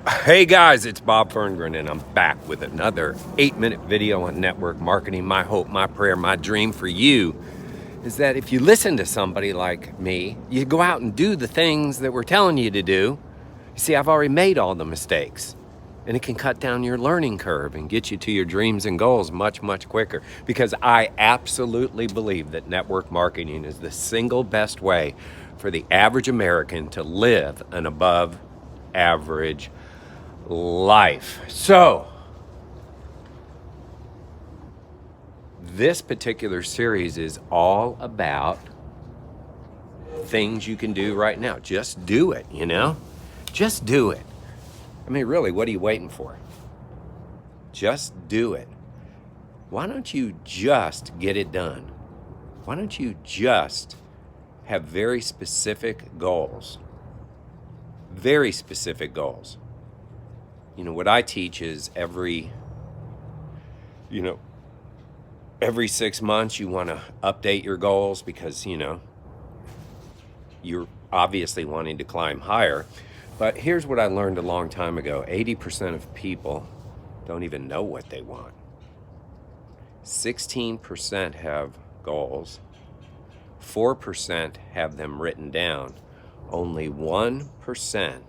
Hey guys, it's Bob Ferngren, and I'm back with another 8-minute video on network marketing. My hope, my prayer, my dream for you is that if you listen to somebody like me, you go out and do the things that we're telling you to do. You see, I've already made all the mistakes, and it can cut down your learning curve and get you to your dreams and goals much, much quicker, because I absolutely believe that network marketing is the single best way for the average American to live an above average life. So, this particular series is all about things you can do right now. Just do it, Just do it. I mean, really, what are you waiting for? Just do it. Why don't you just get it done? Why don't you just have very specific goals? Very specific goals. What I teach is every 6 months you want to update your goals because, you're obviously wanting to climb higher. But here's what I learned a long time ago. 80% of people don't even know what they want. 16% have goals. 4% have them written down. Only 1%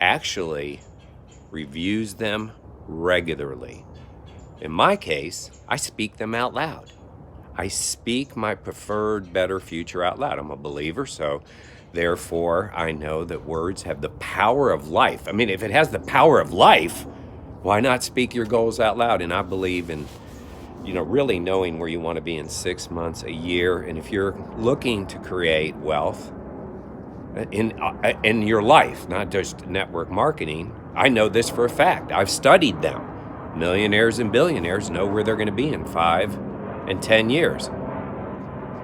actually reviews them regularly. In my case, I speak them out loud. I speak my preferred, better future out loud. I'm a believer, so therefore I know that words have the power of life. I mean, if it has the power of life, why not speak your goals out loud? And I believe in, really knowing where you want to be in 6 months, a year. And if you're looking to create wealth in your life, not just network marketing, I know this for a fact. I've studied them. Millionaires and billionaires know where they're going to be in 5 and 10 years.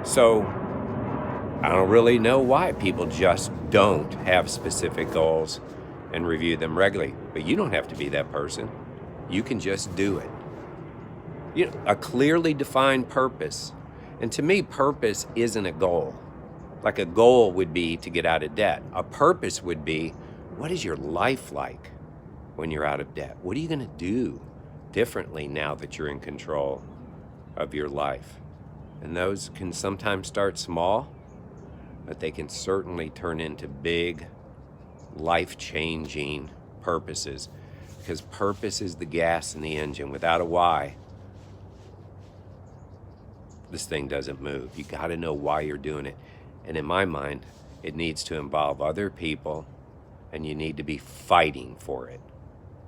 So I don't really know why people just don't have specific goals and review them regularly. But you don't have to be that person. You can just do it. A clearly defined purpose. And to me, purpose isn't a goal. Like a goal would be to get out of debt. A purpose would be, what is your life like when you're out of debt? What are you going to do differently now that you're in control of your life? And those can sometimes start small, but they can certainly turn into big, life-changing purposes, because purpose is the gas in the engine. Without a why, this thing doesn't move. You got to know why you're doing it. And in my mind, it needs to involve other people, and you need to be fighting for it.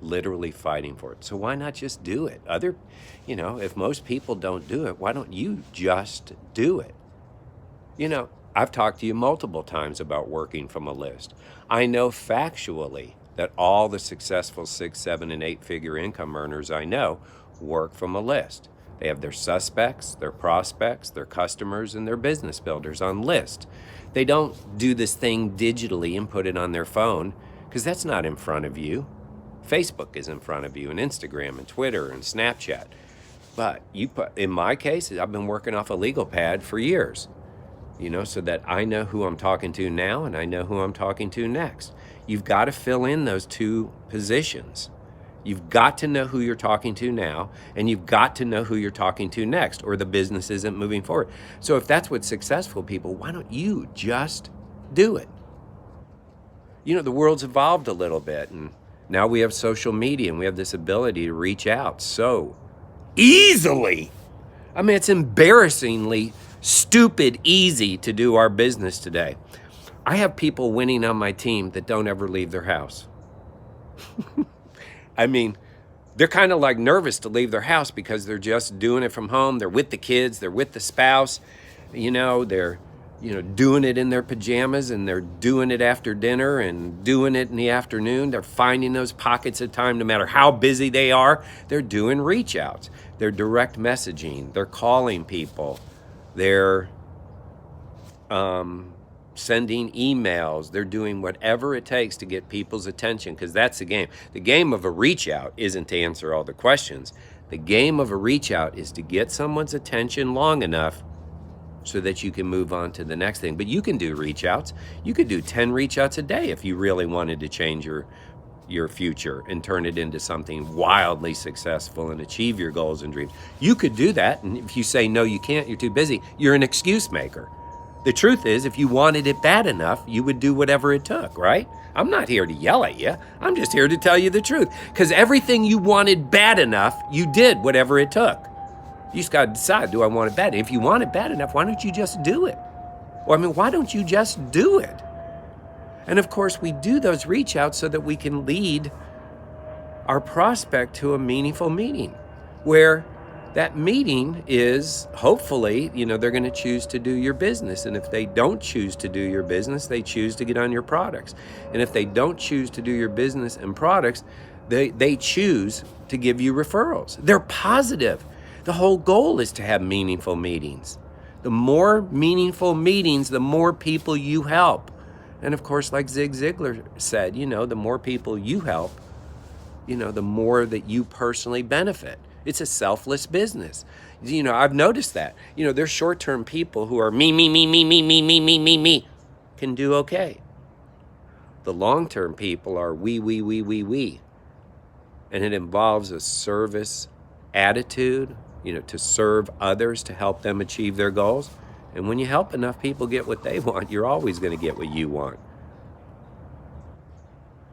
Literally fighting for it. So why not just do it? If most people don't do it, why don't you just do it? I've talked to you multiple times about working from a list. I know factually that all the successful 6, 7, and 8-figure income earners I know work from a list. They have their suspects, their prospects, their customers, and their business builders on list. They don't do this thing digitally and put it on their phone, because that's not in front of you. Facebook is in front of you, and Instagram, and Twitter, and Snapchat. But in my case, I've been working off a legal pad for years, so that I know who I'm talking to now, and I know who I'm talking to next. You've got to fill in those two positions. You've got to know who you're talking to now, and you've got to know who you're talking to next, or the business isn't moving forward. So if that's what successful people, why don't you just do it? The world's evolved a little bit, and now we have social media, and we have this ability to reach out so easily. I mean, it's embarrassingly stupid easy to do our business today. I have people winning on my team that don't ever leave their house. I mean, they're kind of like nervous to leave their house because they're just doing it from home. They're with the kids, they're with the spouse, they're doing it in their pajamas, and they're doing it after dinner and doing it in the afternoon. They're finding those pockets of time, no matter how busy they are. They're doing reach outs. They're direct messaging. They're calling people. They're sending emails. They're doing whatever it takes to get people's attention, because that's the game. The game of a reach out isn't to answer all the questions. The game of a reach out is to get someone's attention long enough so that you can move on to the next thing. But you can do reach outs. You could do 10 reach outs a day if you really wanted to change your your future and turn it into something wildly successful and achieve your goals and dreams. You could do that, and if you say, no, you can't, you're too busy, you're an excuse maker. The truth is, if you wanted it bad enough, you would do whatever it took, right? I'm not here to yell at you. I'm just here to tell you the truth. Because everything you wanted bad enough, you did whatever it took. You just got to decide, do I want it bad? If you want it bad enough, why don't you just do it? Well, why don't you just do it? And of course, we do those reach outs so that we can lead our prospect to a meaningful meeting where that meeting is hopefully, they're going to choose to do your business. And if they don't choose to do your business, they choose to get on your products. And if they don't choose to do your business and products, they choose to give you referrals. They're positive. The whole goal is to have meaningful meetings. The more meaningful meetings, the more people you help. And of course, like Zig Ziglar said, the more people you help, the more that you personally benefit. It's a selfless business. I've noticed that. There's short-term people who are me, can do okay. The long-term people are we. And it involves a service attitude, to serve others, to help them achieve their goals. And when you help enough people get what they want, you're always going to get what you want.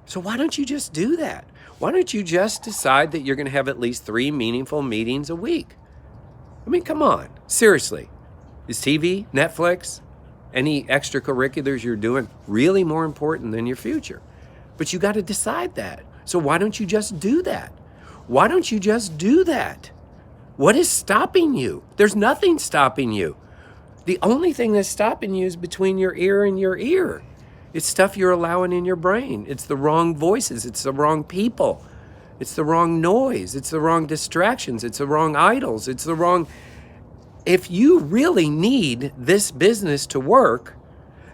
So why don't you just do that? Why don't you just decide that you're going to have at least 3 meaningful meetings a week? Come on, seriously. Is TV, Netflix, any extracurriculars you're doing really more important than your future? But you got to decide that. So why don't you just do that? Why don't you just do that? What is stopping you? There's nothing stopping you. The only thing that's stopping you is between your ear and your ear. It's stuff you're allowing in your brain. It's the wrong voices. It's the wrong people. It's the wrong noise. It's the wrong distractions. It's the wrong idols. It's the wrong... If you really need this business to work,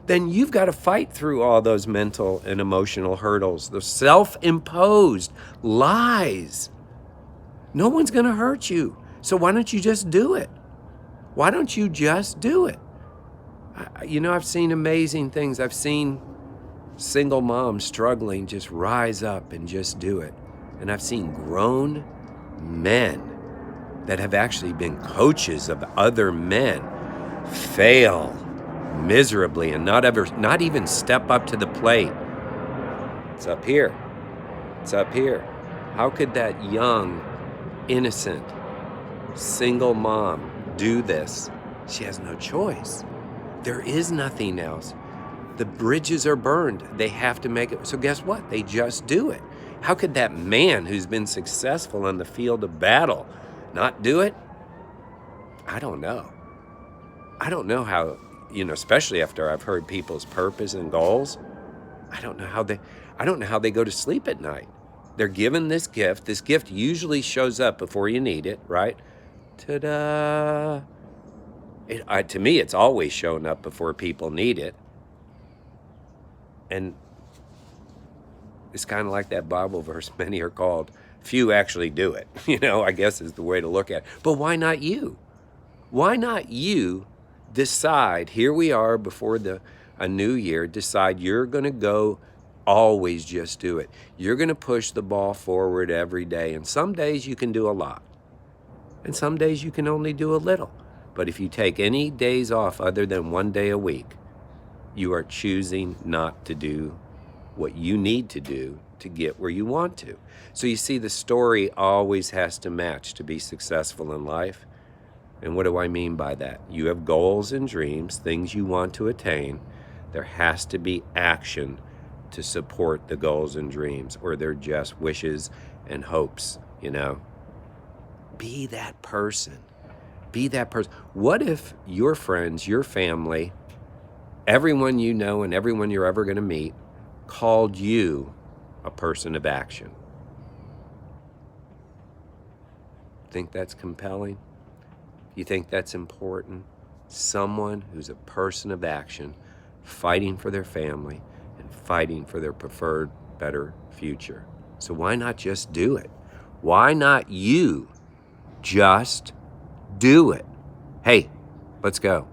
then you've got to fight through all those mental and emotional hurdles, the self-imposed lies. No one's going to hurt you. So why don't you just do it? Why don't you just do it? I've seen amazing things. I've seen single moms struggling just rise up and just do it. And I've seen grown men that have actually been coaches of other men fail miserably and not even step up to the plate. It's up here. It's up here. How could that young, innocent, single mom do this? She has no choice. There is nothing else. The bridges are burned. They have to make it. So guess what? They just do it. How could that man who's been successful on the field of battle not do it? I don't know. I don't know how, especially after I've heard people's purpose and goals. I don't know how they go to sleep at night. They're given this gift. This gift usually shows up before you need it, right? Ta-da! To me, it's always shown up before people need it. And it's kind of like that Bible verse, many are called, few actually do it, I guess is the way to look at it. But why not you? Why not you decide, here we are before a new year, decide you're going to go always just do it. You're going to push the ball forward every day. And some days you can do a lot. And some days you can only do a little. But if you take any days off other than 1 day a week, you are choosing not to do what you need to do to get where you want to. So you see, the story always has to match to be successful in life. And what do I mean by that? You have goals and dreams, things you want to attain. There has to be action to support the goals and dreams, or they're just wishes and hopes, Be that person. Be that person. What if your friends, your family, everyone you know and everyone you're ever going to meet called you a person of action? Think that's compelling? You think that's important? Someone who's a person of action, fighting for their family and fighting for their preferred, better future. So why not just do it? Why not you just do it? Hey, let's go.